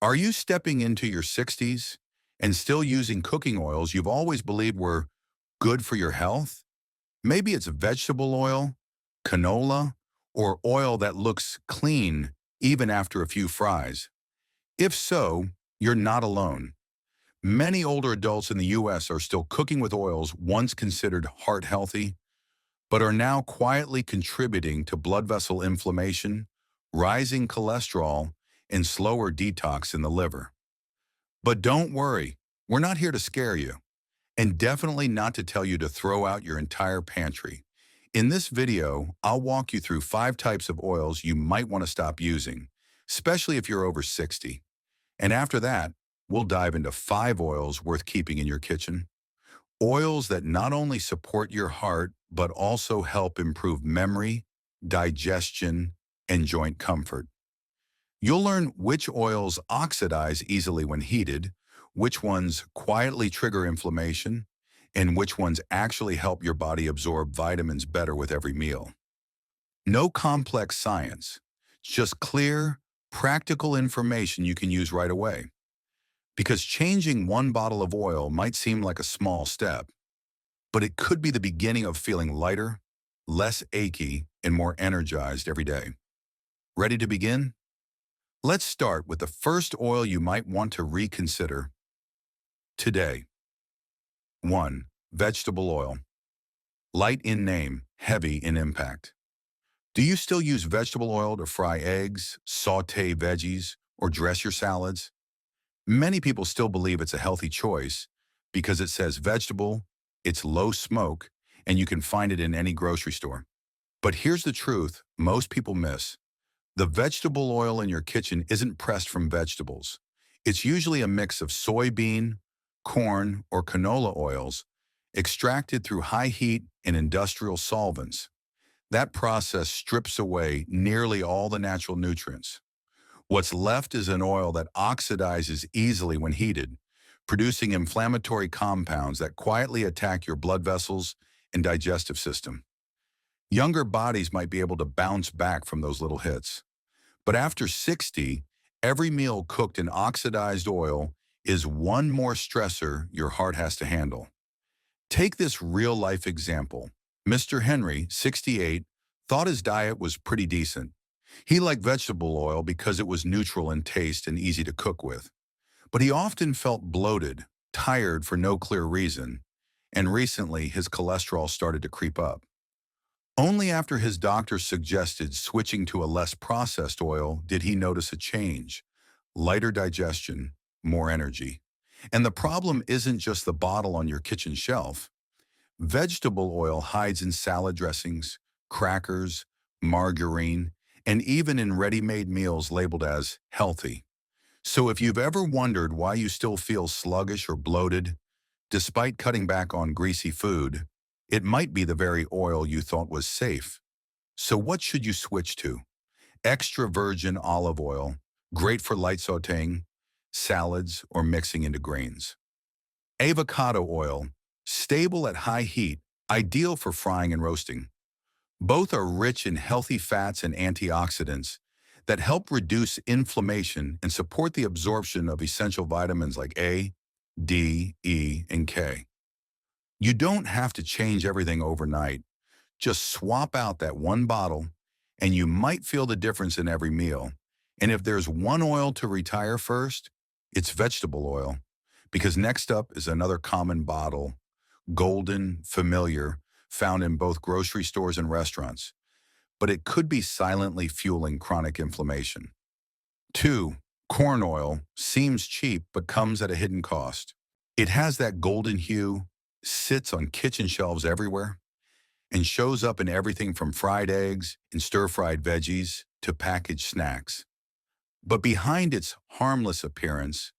Are you stepping into your 60s and still using cooking oils you've always believed were good for your health? Maybe it's vegetable oil, canola, or oil that looks clean even after a few fries. If so, you're not alone. Many older adults in the US are still cooking with oils once considered heart healthy, but are now quietly contributing to blood vessel inflammation, rising cholesterol, and slower detox in the liver. But don't worry, we're not here to scare you, and definitely not to tell you to throw out your entire pantry. In this video, I'll walk you through 5 types of oils you might want to stop using, especially if you're over 60. And after that, we'll dive into 5 oils worth keeping in your kitchen. Oils that not only support your heart, but also help improve memory, digestion, and joint comfort. You'll learn which oils oxidize easily when heated, which ones quietly trigger inflammation, and which ones actually help your body absorb vitamins better with every meal. No complex science, just clear, practical information you can use right away. Because changing one bottle of oil might seem like a small step, but it could be the beginning of feeling lighter, less achy, and more energized every day. Ready to begin? Let's start with the first oil you might want to reconsider today. 1. Vegetable oil. Light in name, heavy in impact. Do you still use vegetable oil to fry eggs, saute veggies, or dress your salads? Many people still believe it's a healthy choice because it says vegetable, it's low smoke, and you can find it in any grocery store. But here's the truth most people miss. The vegetable oil in your kitchen isn't pressed from vegetables. It's usually a mix of soybean, corn, or canola oils extracted through high heat and industrial solvents. That process strips away nearly all the natural nutrients. What's left is an oil that oxidizes easily when heated, producing inflammatory compounds that quietly attack your blood vessels and digestive system. Younger bodies might be able to bounce back from those little hits. But after 60, every meal cooked in oxidized oil is one more stressor your heart has to handle. Take this real-life example. Mr. Henry, 68, thought his diet was pretty decent. He liked vegetable oil because it was neutral in taste and easy to cook with. But he often felt bloated, tired for no clear reason, and recently his cholesterol started to creep up. Only after his doctor suggested switching to a less processed oil did he notice a change: lighter digestion, more energy. And the problem isn't just the bottle on your kitchen shelf. Vegetable oil hides in salad dressings, crackers, margarine, and even in ready-made meals labeled as healthy. So if you've ever wondered why you still feel sluggish or bloated, despite cutting back on greasy food, it might be the very oil you thought was safe. So what should you switch to? Extra virgin olive oil, great for light sautéing, salads, or mixing into grains. Avocado oil, stable at high heat, ideal for frying and roasting. Both are rich in healthy fats and antioxidants that help reduce inflammation and support the absorption of essential vitamins like A, D, E, and K. You don't have to change everything overnight. Just swap out that one bottle, and you might feel the difference in every meal. And if there's one oil to retire first, it's vegetable oil. Because next up is another common bottle, golden, familiar, found in both grocery stores and restaurants. But it could be silently fueling chronic inflammation. 2. Corn oil seems cheap but comes at a hidden cost. It has that golden hue, sits on kitchen shelves everywhere, and shows up in everything from fried eggs and stir-fried veggies to packaged snacks. But behind its harmless appearance,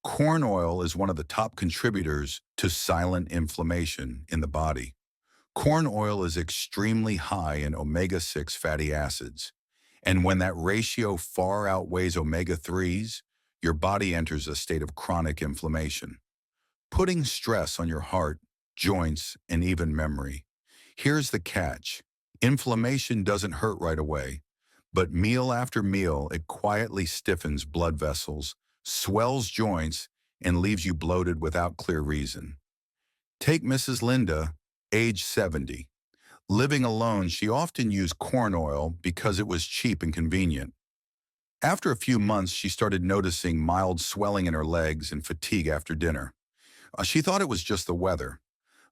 corn oil is one of the top contributors to silent inflammation in the body. Corn oil is extremely high in omega-6 fatty acids, and when that ratio far outweighs omega-3s, your body enters a state of chronic inflammation, putting stress on your heart, joints, and even memory. Here's the catch. Inflammation doesn't hurt right away, but meal after meal, it quietly stiffens blood vessels, swells joints, and leaves you bloated without clear reason. Take Mrs. Linda, age 70. Living alone, she often used corn oil because it was cheap and convenient. After a few months, she started noticing mild swelling in her legs and fatigue after dinner. She thought it was just the weather.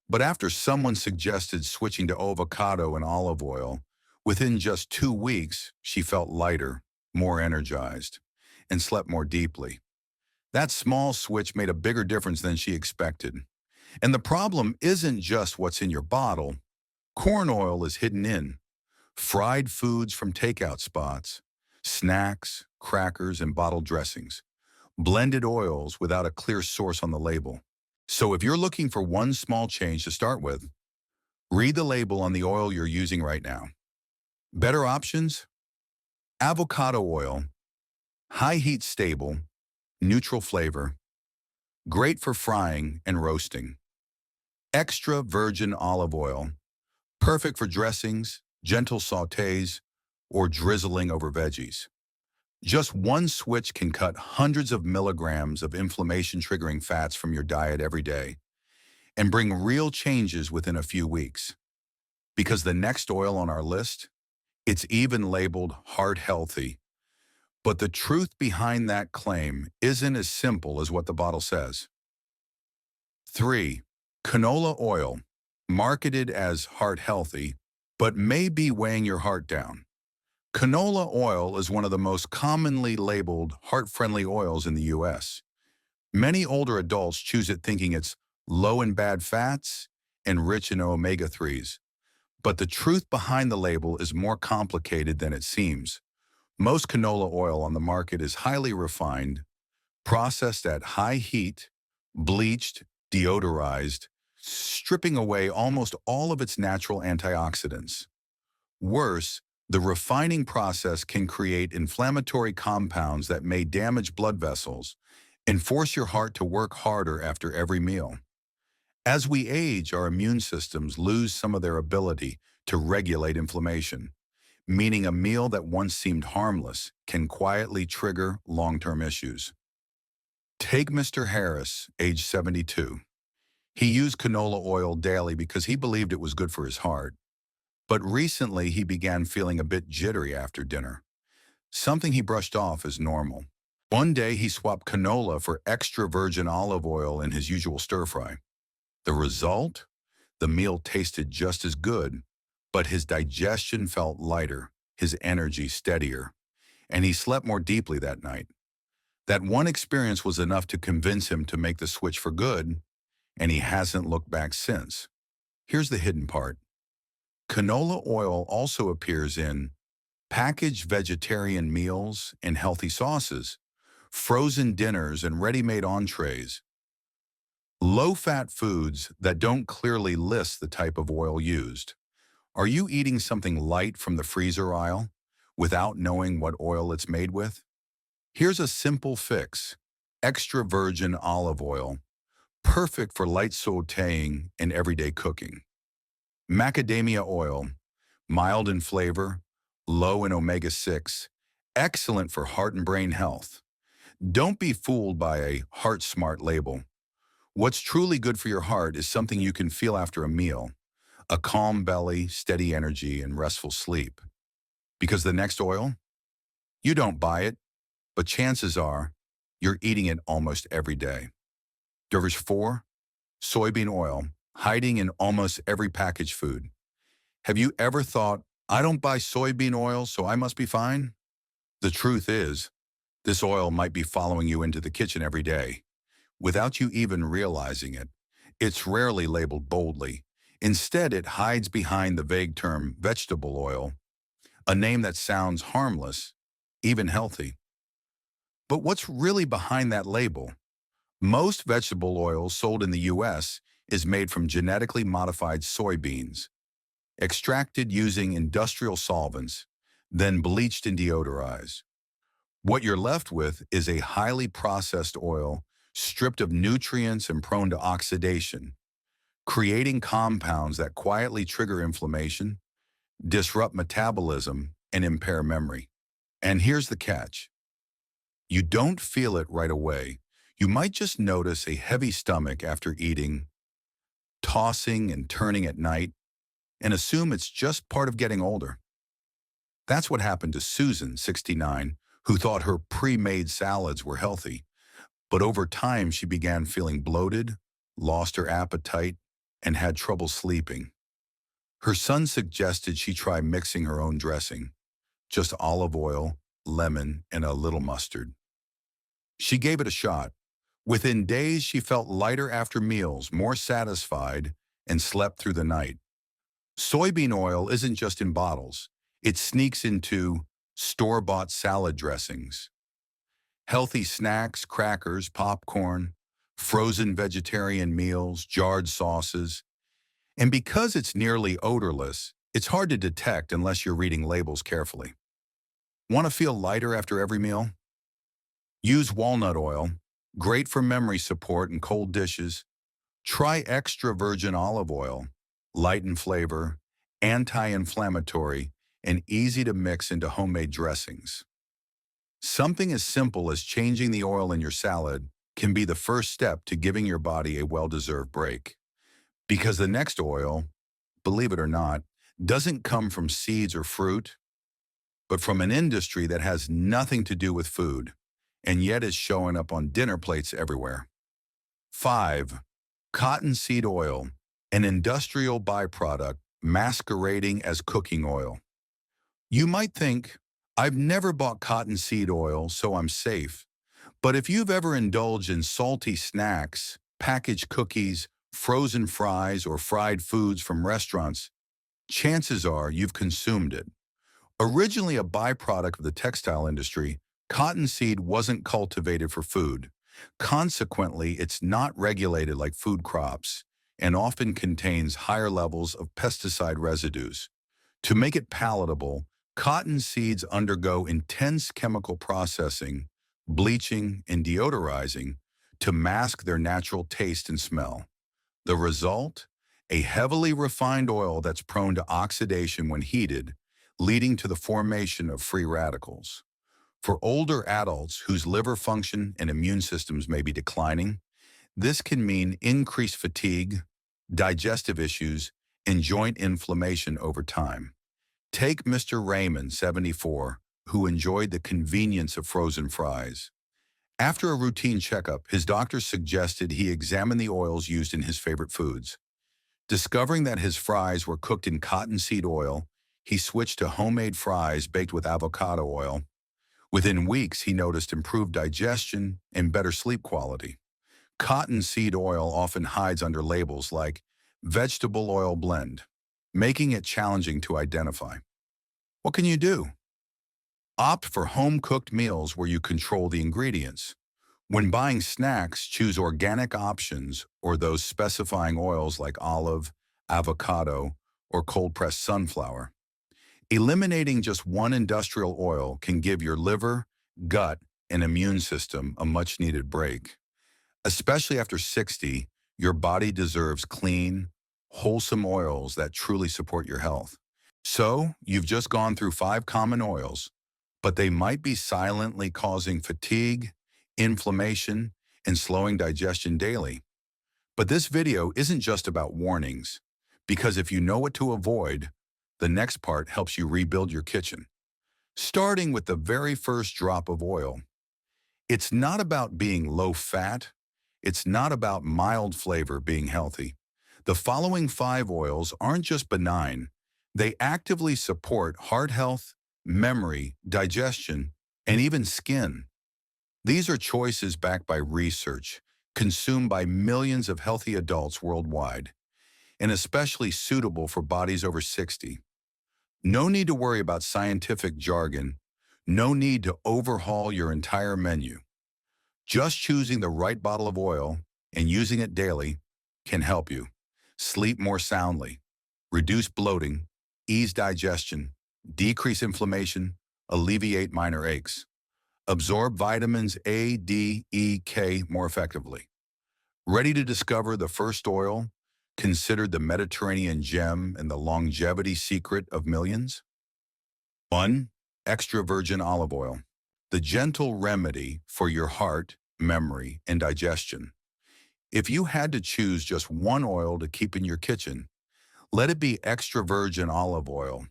But after someone suggested switching to avocado and olive oil, within just 2 weeks, she felt lighter, more energized, and slept more deeply. That small switch made a bigger difference than she expected. And the problem isn't just what's in your bottle. Corn oil is hidden in fried foods from takeout spots, snacks, crackers, and bottled dressings, blended oils without a clear source on the label. So if you're looking for one small change to start with, read the label on the oil you're using right now. Better options? Avocado oil, high heat stable, neutral flavor, great for frying and roasting. Extra virgin olive oil, perfect for dressings, gentle sautés, or drizzling over veggies. Just one switch can cut hundreds of milligrams of inflammation-triggering fats from your diet every day and bring real changes within a few weeks. Because the next oil on our list, it's even labeled heart healthy. But the truth behind that claim isn't as simple as what the bottle says. 3. Canola oil, marketed as heart healthy, but may be weighing your heart down. Canola oil is one of the most commonly labeled heart-friendly oils in the U.S. Many older adults choose it thinking it's low in bad fats and rich in omega-3s. But the truth behind the label is more complicated than it seems. Most canola oil on the market is highly refined, processed at high heat, bleached, deodorized, stripping away almost all of its natural antioxidants. Worse, the refining process can create inflammatory compounds that may damage blood vessels and force your heart to work harder after every meal. As we age, our immune systems lose some of their ability to regulate inflammation, meaning a meal that once seemed harmless can quietly trigger long-term issues. Take Mr. Harris, age 72. He used canola oil daily because he believed it was good for his heart. But recently, he began feeling a bit jittery after dinner, something he brushed off as normal. One day, he swapped canola for extra virgin olive oil in his usual stir-fry. The result? The meal tasted just as good, but his digestion felt lighter, his energy steadier, and he slept more deeply that night. That one experience was enough to convince him to make the switch for good, and he hasn't looked back since. Here's the hidden part. Canola oil also appears in packaged vegetarian meals and healthy sauces, frozen dinners and ready-made entrees. Low-fat foods that don't clearly list the type of oil used. Are you eating something light from the freezer aisle without knowing what oil it's made with? Here's a simple fix. Extra virgin olive oil, perfect for light sautéing and everyday cooking. Macadamia oil, mild in flavor, low in omega-6, excellent for heart and brain health. Don't be fooled by a heart-smart label. What's truly good for your heart is something you can feel after a meal, a calm belly, steady energy, and restful sleep. Because the next oil? You don't buy it, but chances are you're eating it almost every day. Dervish 4. Soybean oil, hiding in almost every packaged food. Have you ever thought, I don't buy soybean oil, so I must be fine? The truth is, this oil might be following you into the kitchen every day, without you even realizing it. It's rarely labeled boldly. Instead, it hides behind the vague term vegetable oil, a name that sounds harmless, even healthy. But what's really behind that label? Most vegetable oil sold in the U.S. is made from genetically modified soybeans, extracted using industrial solvents, then bleached and deodorized. What you're left with is a highly processed oil stripped of nutrients and prone to oxidation, creating compounds that quietly trigger inflammation, disrupt metabolism, and impair memory. And here's the catch. You don't feel it right away. You might just notice a heavy stomach after eating, tossing and turning at night, and assume it's just part of getting older. That's what happened to Susan, 69, who thought her pre-made salads were healthy. But over time, she began feeling bloated, lost her appetite, and had trouble sleeping. Her son suggested she try mixing her own dressing, just olive oil, lemon, and a little mustard. She gave it a shot. Within days, she felt lighter after meals, more satisfied, and slept through the night. Soybean oil isn't just in bottles. It sneaks into store-bought salad dressings, healthy snacks, crackers, popcorn, frozen vegetarian meals, jarred sauces. And because it's nearly odorless, it's hard to detect unless you're reading labels carefully. Want to feel lighter after every meal? Use walnut oil, great for memory support in cold dishes. Try extra virgin olive oil, light in flavor, anti-inflammatory, and easy to mix into homemade dressings. Something as simple as changing the oil in your salad can be the first step to giving your body a well-deserved break. Because the next oil, believe it or not, doesn't come from seeds or fruit, but from an industry that has nothing to do with food, and yet is showing up on dinner plates everywhere. 5. Cottonseed oil, an industrial byproduct masquerading as cooking oil. You might think, I've never bought cottonseed oil, so I'm safe. But if you've ever indulged in salty snacks, packaged cookies, frozen fries, or fried foods from restaurants, chances are you've consumed it. Originally a byproduct of the textile industry, cottonseed wasn't cultivated for food. Consequently, it's not regulated like food crops and often contains higher levels of pesticide residues. To make it palatable, cotton seeds undergo intense chemical processing, bleaching, and deodorizing to mask their natural taste and smell. The result? A heavily refined oil that's prone to oxidation when heated, leading to the formation of free radicals. For older adults whose liver function and immune systems may be declining, this can mean increased fatigue, digestive issues, and joint inflammation over time. Take Mr. Raymond, 74, who enjoyed the convenience of frozen fries. After a routine checkup, his doctor suggested he examine the oils used in his favorite foods. Discovering that his fries were cooked in cottonseed oil, he switched to homemade fries baked with avocado oil. Within weeks, he noticed improved digestion and better sleep quality. Cottonseed oil often hides under labels like vegetable oil blend, making it challenging to identify. What can you do? Opt for home-cooked meals where you control the ingredients. When buying snacks, choose organic options or those specifying oils like olive, avocado, or cold-pressed sunflower. Eliminating just one industrial oil can give your liver, gut, and immune system a much-needed break. Especially after 60, your body deserves clean, wholesome oils that truly support your health. So, you've just gone through 5 common oils, but they might be silently causing fatigue, inflammation, and slowing digestion daily. But this video isn't just about warnings, because if you know what to avoid, the next part helps you rebuild your kitchen. Starting with the very first drop of oil. It's not about being low-fat. It's not about mild flavor being healthy. The following 5 oils aren't just benign. They actively support heart health, memory, digestion, and even skin. These are choices backed by research, consumed by millions of healthy adults worldwide, and especially suitable for bodies over 60. No need to worry about scientific jargon. No need to overhaul your entire menu. Just choosing the right bottle of oil and using it daily can help you sleep more soundly, reduce bloating, ease digestion, decrease inflammation, alleviate minor aches, absorb vitamins A, D, E, K more effectively. Ready to discover the first oil, considered the Mediterranean gem and the longevity secret of millions? 1. Extra virgin olive oil. the gentle remedy for your heart, memory, and digestion. If you had to choose just one oil to keep in your kitchen, let it be extra virgin olive oil.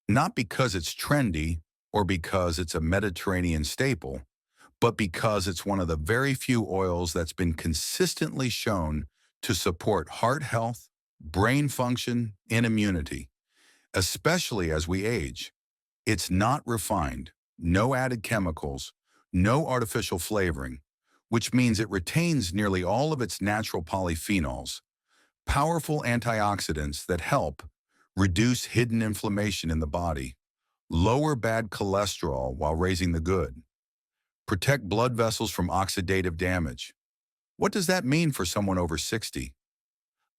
Not because it's trendy or because it's a Mediterranean staple, but because it's one of the very few oils that's been consistently shown to support heart health, brain function, and immunity, especially as we age. It's not refined, no added chemicals, no artificial flavoring, which means it retains nearly all of its natural polyphenols, powerful antioxidants that help reduce hidden inflammation in the body, lower bad cholesterol while raising the good, protect blood vessels from oxidative damage. What does that mean for someone over 60?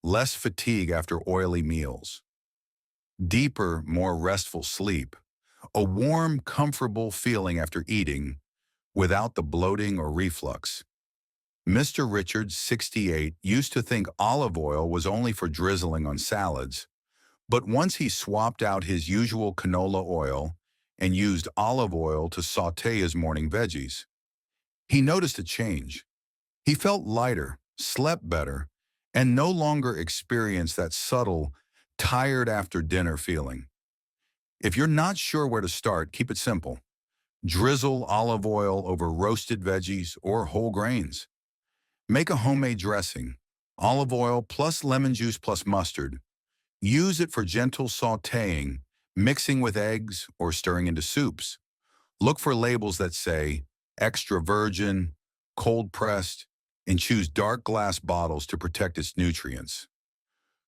Less fatigue after oily meals, deeper, more restful sleep, a warm, comfortable feeling after eating without the bloating or reflux. Mr. Richards, 68, used to think olive oil was only for drizzling on salads, but once he swapped out his usual canola oil and used olive oil to saute his morning veggies, he noticed a change. He felt lighter, slept better, and no longer experienced that subtle, tired after dinner feeling. If you're not sure where to start, keep it simple. Drizzle olive oil over roasted veggies or whole grains. Make a homemade dressing, olive oil plus lemon juice plus mustard. Use it for gentle sautéing, mixing with eggs, or stirring into soups. Look for labels that say extra virgin, cold pressed, and choose dark glass bottles to protect its nutrients.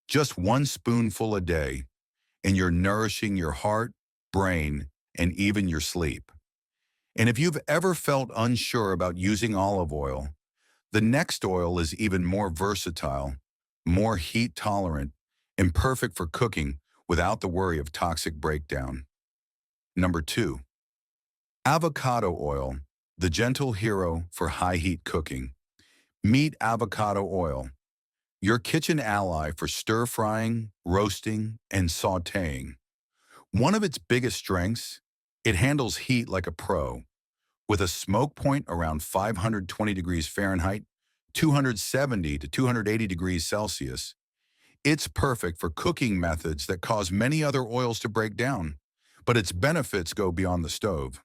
Just one spoonful a day, and you're nourishing your heart, brain, and even your sleep. And if you've ever felt unsure about using olive oil, the next oil is even more versatile, more heat tolerant, and perfect for cooking without the worry of toxic breakdown. Number 2. Avocado oil, the gentle hero for high heat cooking. Meet avocado oil, your kitchen ally for stir-frying, roasting, and sautéing. One of its biggest strengths, it handles heat like a pro, with a smoke point around 520 degrees Fahrenheit, 270 to 280 degrees Celsius. It's perfect for cooking methods that cause many other oils to break down, but its benefits go beyond the stove.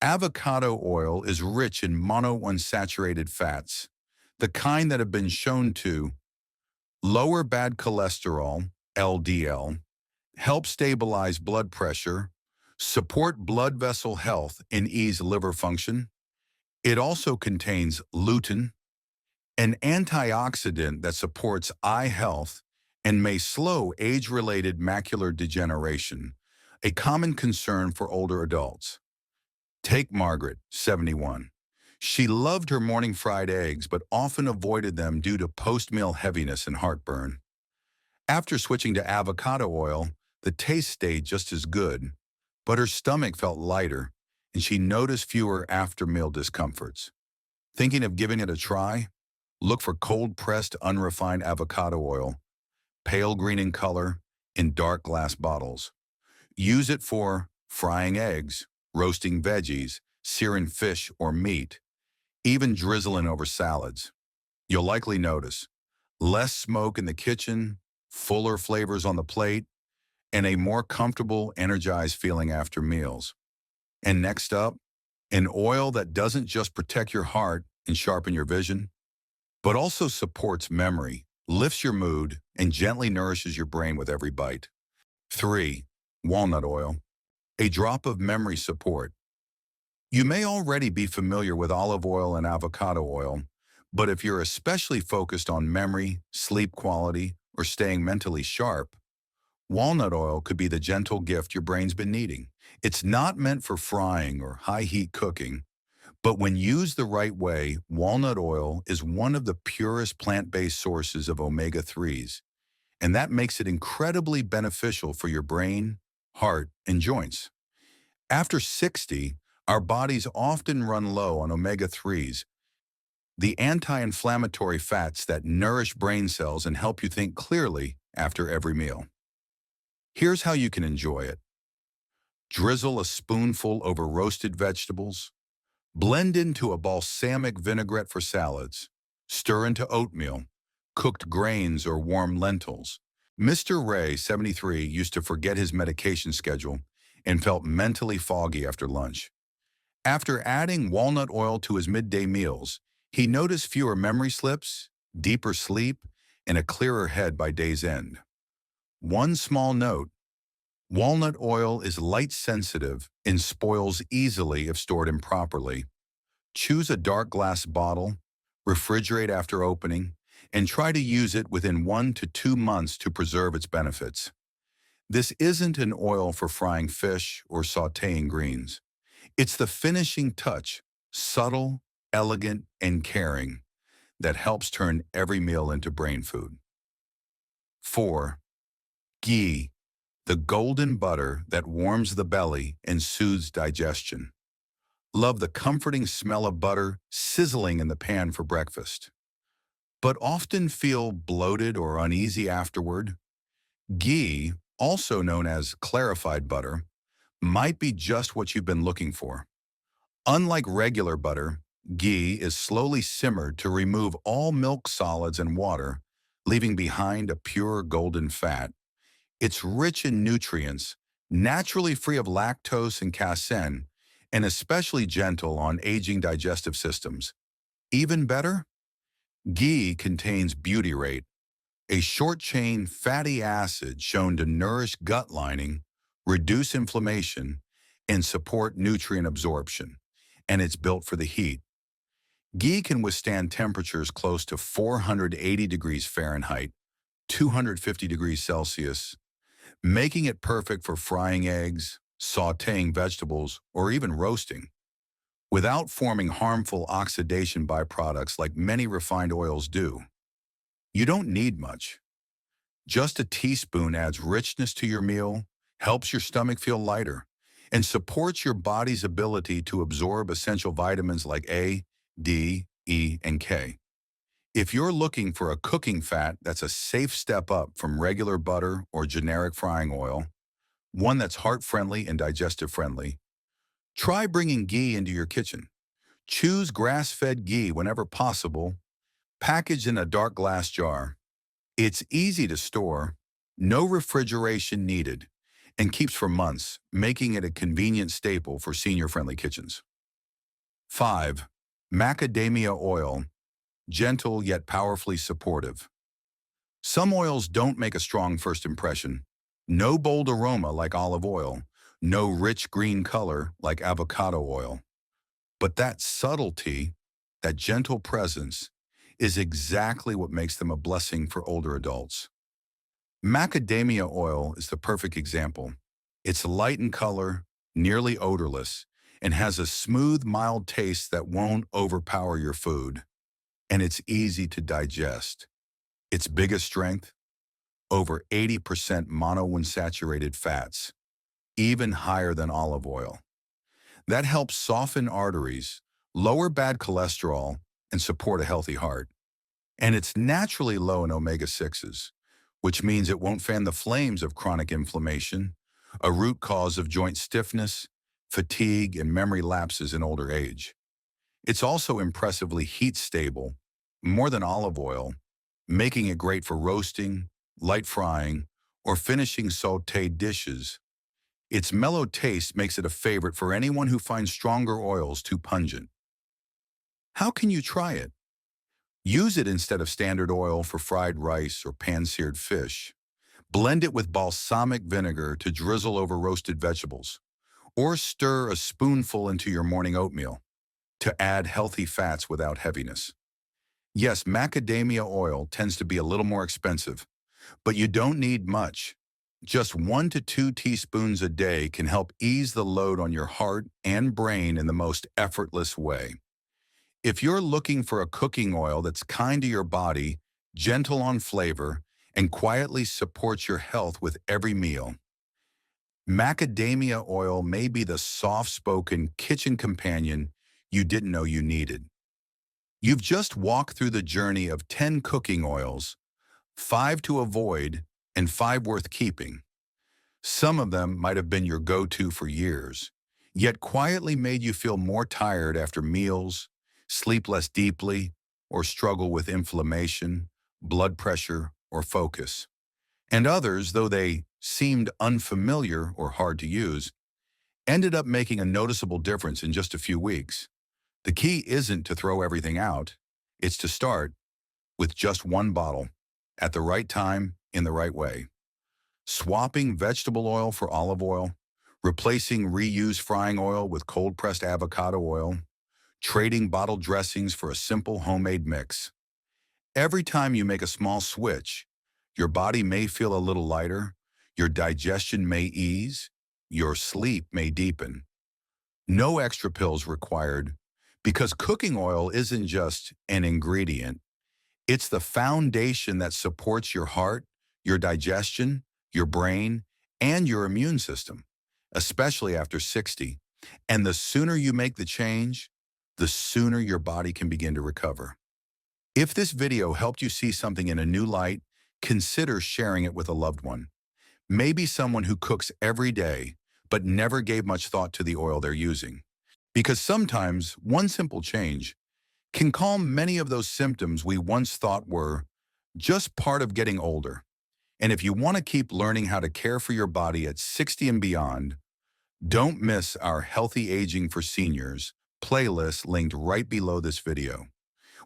Avocado oil is rich in monounsaturated fats, the kind that have been shown to lower bad cholesterol, LDL, help stabilize blood pressure, support blood vessel health, and ease liver function. It also contains lutein, an antioxidant that supports eye health and may slow age-related macular degeneration, a common concern for older adults. Take Margaret, 71. She loved her morning fried eggs but often avoided them due to post-meal heaviness and heartburn. After switching to avocado oil, the taste stayed just as good, but her stomach felt lighter and she noticed fewer after-meal discomforts. Thinking of giving it a try? Look for cold-pressed, unrefined avocado oil, pale green in color, in dark glass bottles. Use it for frying eggs, roasting veggies, searing fish or meat, even drizzling over salads. You'll likely notice less smoke in the kitchen, fuller flavors on the plate, and a more comfortable, energized feeling after meals. And next up, an oil that doesn't just protect your heart and sharpen your vision, but also supports memory, lifts your mood, and gently nourishes your brain with every bite. 3. Walnut oil, a drop of memory support. You may already be familiar with olive oil and avocado oil, but if you're especially focused on memory, sleep quality, or staying mentally sharp, walnut oil could be the gentle gift your brain's been needing. It's not meant for frying or high-heat cooking, but when used the right way, walnut oil is one of the purest plant-based sources of omega-3s, and that makes it incredibly beneficial for your brain, heart, and joints. After 60, our bodies often run low on omega-3s, the anti-inflammatory fats that nourish brain cells and help you think clearly after every meal. Here's how you can enjoy it. Drizzle a spoonful over roasted vegetables. Blend into a balsamic vinaigrette for salads. Stir into oatmeal, cooked grains, or warm lentils. Mr. Ray, 73, used to forget his medication schedule and felt mentally foggy after lunch. After adding walnut oil to his midday meals, he noticed fewer memory slips, deeper sleep, and a clearer head by day's end. One small note: walnut oil is light-sensitive and spoils easily if stored improperly. Choose a dark glass bottle, refrigerate after opening, and try to use it within 1 to 2 months to preserve its benefits. This isn't an oil for frying fish or sautéing greens. It's the finishing touch, subtle, elegant, and caring, that helps turn every meal into brain food. 4. Ghee, the golden butter that warms the belly and soothes digestion. Love the comforting smell of butter sizzling in the pan for breakfast, but often feel bloated or uneasy afterward? Ghee, also known as clarified butter, might be just what you've been looking for. Unlike regular butter, ghee is slowly simmered to remove all milk solids and water, leaving behind a pure golden fat. It's rich in nutrients, naturally free of lactose and casein, and especially gentle on aging digestive systems. Even better, ghee contains butyrate, a short-chain fatty acid shown to nourish gut lining, reduce inflammation, and support nutrient absorption, and it's built for the heat. Ghee can withstand temperatures close to 480 degrees Fahrenheit, 250 degrees Celsius, making it perfect for frying eggs, sautéing vegetables, or even roasting, without forming harmful oxidation byproducts like many refined oils do. You don't need much. Just a teaspoon adds richness to your meal, helps your stomach feel lighter, and supports your body's ability to absorb essential vitamins like A, D, E, and K. If you're looking for a cooking fat that's a safe step up from regular butter or generic frying oil, one that's heart-friendly and digestive-friendly, try bringing ghee into your kitchen. Choose grass-fed ghee whenever possible, packaged in a dark glass jar. It's easy to store, no refrigeration needed, and keeps for months, making it a convenient staple for senior-friendly kitchens. 5. Macadamia oil, gentle yet powerfully supportive. Some oils don't make a strong first impression. No bold aroma like olive oil, no rich green color like avocado oil. But that subtlety, that gentle presence, is exactly what makes them a blessing for older adults. Macadamia oil is the perfect example. It's light in color, nearly odorless, and has a smooth, mild taste that won't overpower your food. And it's easy to digest. Its biggest strength? Over 80% monounsaturated fats, even higher than olive oil. That helps soften arteries, lower bad cholesterol, and support a healthy heart. And it's naturally low in omega-6s, which means it won't fan the flames of chronic inflammation, a root cause of joint stiffness, fatigue, and memory lapses in older age. It's also impressively heat-stable, more than olive oil, making it great for roasting, light frying, or finishing sautéed dishes. Its mellow taste makes it a favorite for anyone who finds stronger oils too pungent. How can you try it? Use it instead of standard oil for fried rice or pan-seared fish. Blend it with balsamic vinegar to drizzle over roasted vegetables, or stir a spoonful into your morning oatmeal to add healthy fats without heaviness. Yes, macadamia oil tends to be a little more expensive, but you don't need much. Just 1 to 2 teaspoons a day can help ease the load on your heart and brain in the most effortless way. If you're looking for a cooking oil that's kind to your body, gentle on flavor, and quietly supports your health with every meal, macadamia oil may be the soft-spoken kitchen companion you didn't know you needed. You've just walked through the journey of 10 cooking oils, 5 to avoid, and 5 worth keeping. Some of them might have been your go-to for years, yet quietly made you feel more tired after meals, sleep less deeply, or struggle with inflammation, blood pressure, or focus. And others, though they seemed unfamiliar or hard to use, ended up making a noticeable difference in just a few weeks. The key isn't to throw everything out, it's to start with just one bottle, at the right time, in the right way. Swapping vegetable oil for olive oil, replacing reused frying oil with cold-pressed avocado oil, trading bottled dressings for a simple homemade mix. Every time you make a small switch, your body may feel a little lighter, your digestion may ease, your sleep may deepen. No extra pills required, because cooking oil isn't just an ingredient. It's the foundation that supports your heart, your digestion, your brain, and your immune system, especially after 60. And the sooner you make the change, the sooner your body can begin to recover. If this video helped you see something in a new light, consider sharing it with a loved one. Maybe someone who cooks every day, but never gave much thought to the oil they're using. Because sometimes one simple change can calm many of those symptoms we once thought were just part of getting older. And if you want to keep learning how to care for your body at 60 and beyond, don't miss our Healthy Aging for Seniors playlist linked right below this video.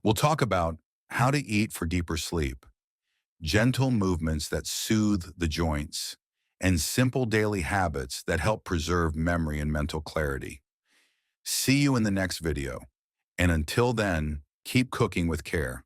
We'll talk about how to eat for deeper sleep, gentle movements that soothe the joints, and simple daily habits that help preserve memory and mental clarity. See you in the next video. And until then, keep cooking with care.